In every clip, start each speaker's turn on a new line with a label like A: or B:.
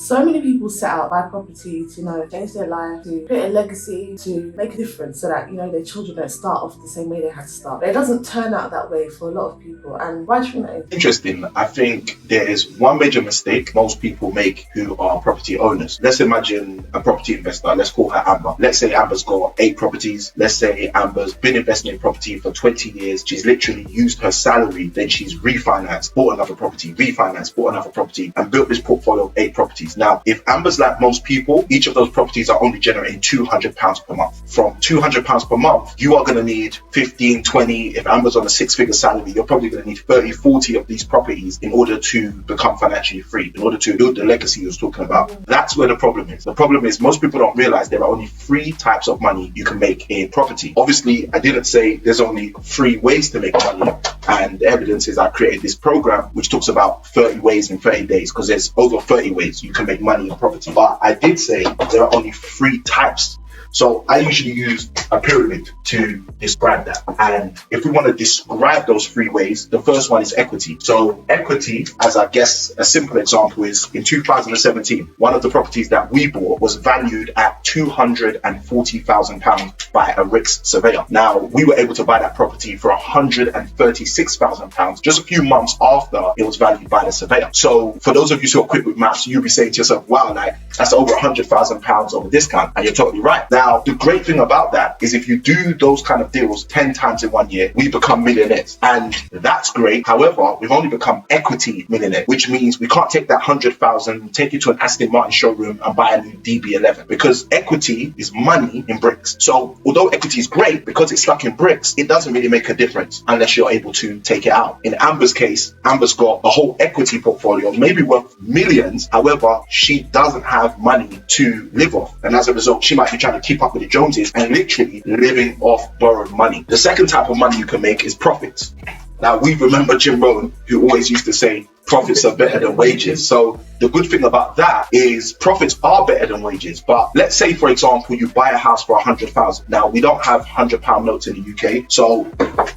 A: So many people set out buy property to, change their life, to create a legacy, to make a difference so that, their children don't start off the same way they had to start. But it doesn't turn out that way for a lot of people. And why do you think that is?
B: Interesting. I think there is one major mistake most people make who are property owners. Let's imagine a property investor. Let's call her Amber. Let's say Amber's got 8 properties. Let's say Amber's been investing in property for 20 years. She's literally used her salary. Then she's refinanced, bought another property, refinanced, bought another property, and built this portfolio of 8 properties. Now, if Amber's like most people, each of those properties are only generating £200 per month. From £200 per month, you are going to need 15, 20. If Amber's on a 6-figure salary, you're probably going to need 30, 40 of these properties in order to become financially free, in order to build the legacy you was talking about. That's where the problem is. The problem is most people don't realize there are only 3 types of money you can make in property. Obviously, I didn't say there's only 3 ways to make money. And the evidence is I created this program which talks about 30 ways in 30 days, because there's over 30 ways you can make money in property. But I did say there are only 3 types. So I usually use a pyramid to describe that. And if we want to describe those 3 ways, the first one is equity. So equity, as I guess a simple example is, in 2017, one of the properties that we bought was valued at £240,000 by a RICS surveyor. Now, we were able to buy that property for £136,000 just a few months after it was valued by the surveyor. So for those of you who are quick with maths, you'll be saying to yourself, wow, that's over £100,000 over discount. And you're totally right. Now, the great thing about that is if you do those kind of deals 10 times in 1 year, we become millionaires. And that's great. However, we've only become equity millionaires, which means we can't take that 100,000, take it to an Aston Martin showroom and buy a new DB11, because equity is money in bricks. So although equity is great, because it's stuck in bricks, it doesn't really make a difference unless you're able to take it out. In Amber's case, Amber's got a whole equity portfolio, maybe worth millions. However, she doesn't have money to live off. And as a result, she might be trying to keep up with the Joneses and literally living off borrowed money. The second type of money you can make is profits. Now, we remember Jim Rohn, who always used to say, profits are better than wages. So the good thing about that is profits are better than wages. But let's say, for example, you buy a house for 100,000. Now, we don't have £100 notes in the UK, so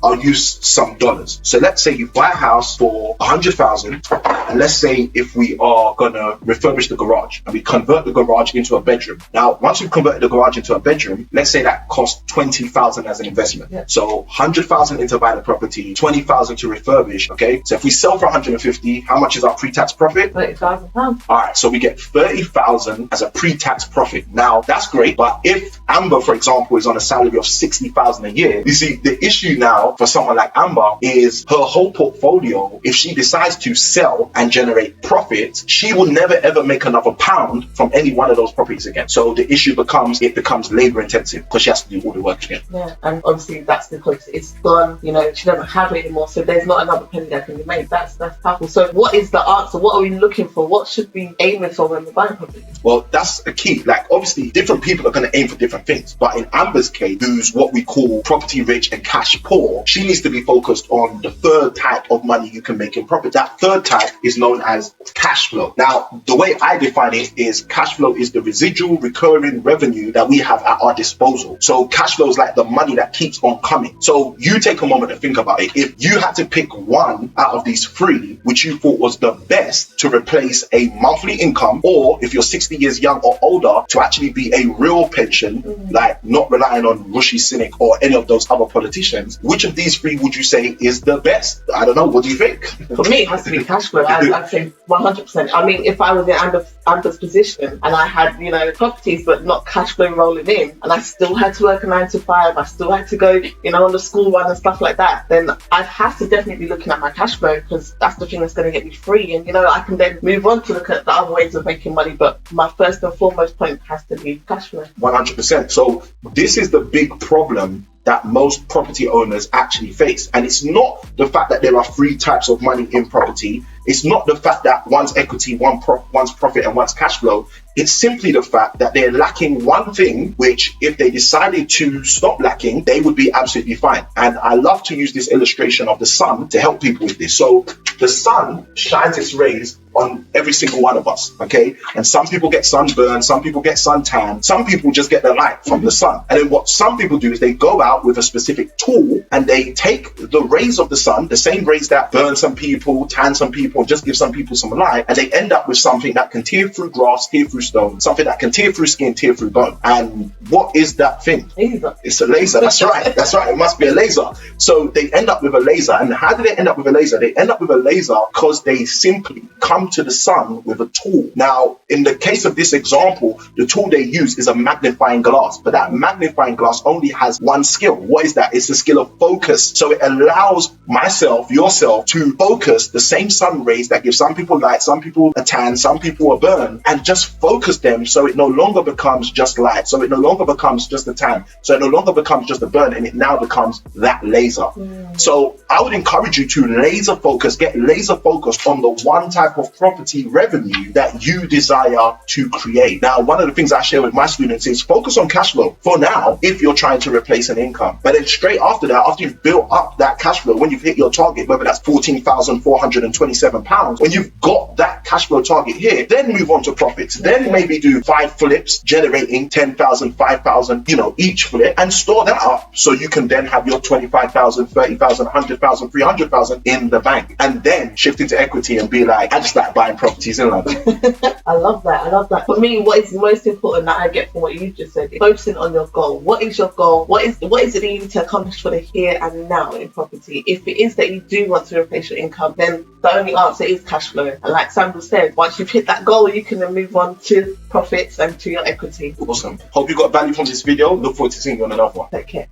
B: I'll use some dollars. So let's say you buy a house for 100,000, and let's say if we are gonna refurbish the garage and we convert the garage into a bedroom. Now, once we've converted the garage into a bedroom, let's say that costs 20,000 as an investment. Yeah. So 100,000 into buy the property, 20,000 to refurbish. Okay, so if we sell for 150, how much is our pre-tax profit?
A: £30,000.
B: All right, so we get 30,000 as a pre-tax profit. Now, that's great, but if Amber, for example, is on a salary of 60,000 a year, you see, the issue now for someone like Amber is her whole portfolio. If she decides to sell and generate profits, she will never ever make another pound from any one of those properties again. So the issue becomes labor intensive because she has to do all the work again.
C: Yeah, and obviously that's because it's gone. She doesn't have it anymore, so there's not another penny that can be made. That's powerful. So what is the answer? What are we looking for? What should we aim for when we're buying property?
B: Well, that's a key. Obviously, different people are going to aim for different things. But in Amber's case, who's what we call property rich and cash poor, she needs to be focused on the third type of money you can make in property. That third type is known as cash flow. Now, the way I define it is cash flow is the residual recurring revenue that we have at our disposal. So cash flow is like the money that keeps on coming. So you take a moment to think about it. If you had to pick one out of these 3, which you thought was the best to replace a monthly income, or if you're 60 years young or older, to actually be a real pension, like not relying on Rishi Sunak or any of those other politicians, which of these 3 would you say is the best? I don't know. What do you think?
C: For me, it has to be cash flow. I'd say 100%. I mean, if I was in Amber's position and I had, properties but not cash flow rolling in, and I still had to work a 9 to 5, I still had to go, on the school run and stuff like that, then I'd have to definitely be looking at my cash flow, because that's the thing that's going to get me free. And, I can then move on to look at the other ways of making money. But my first and foremost point has to be cash flow.
B: 100%. So this is the big problem that most property owners actually face. And it's not the fact that there are 3 types of money in property. It's not the fact that one's equity, one's profit, and one's cash flow. It's simply the fact that they're lacking one thing, which if they decided to stop lacking, they would be absolutely fine. And I love to use this illustration of the sun to help people with this. So the sun shines its rays on every single one of us, okay? And some people get sunburn, some people get suntan, some people just get the light from the sun. And then what some people do is they go out with a specific tool and they take the rays of the sun, the same rays that burn some people, tan some people, people and just give some people some light, and they end up with something that can tear through grass, tear through stone, something that can tear through skin, tear through bone. And what is that thing?
C: Laser.
B: It's a laser. That's right. That's right. It must be a laser. So they end up with a laser. And how do they end up with a laser? They end up with a laser because they simply come to the sun with a tool. Now, in the case of this example, the tool they use is a magnifying glass, but that magnifying glass only has one skill. What is that? It's the skill of focus. So it allows myself, yourself, to focus the same sun rays that give some people light, some people a tan, some people a burn, and just focus them so it no longer becomes just light, so it no longer becomes just a tan, so it no longer becomes just a burn, and it now becomes that laser. So I would encourage you to laser focus, get laser focused on the one type of property revenue that you desire to create. Now, one of the things I share with my students is focus on cash flow for now if you're trying to replace an income. But then straight after that, after you've built up that cash flow, when you've hit your target, whether that's £14,427, when you've got that cash flow target here, then move on to profits. Then maybe do 5 flips generating 10,000, 5,000, each flip, and store that up so you can then have your 25,000, 30,000, 100,000, 300,000 in the bank, and then shift into equity and be like, I just like buying properties in London.
C: I love that. For me, what is most important that I get from what you just said is focusing on your goal. What is your goal? What is it that you need to accomplish for the here and now in property? If it is that you do want to replace your income, then the only answer is cash flow. And like Sandra said, once you've hit that goal, you can then move on to profits and to your equity.
B: Awesome. Hope you got value from this video. Look forward to seeing you on another one.
C: Take care.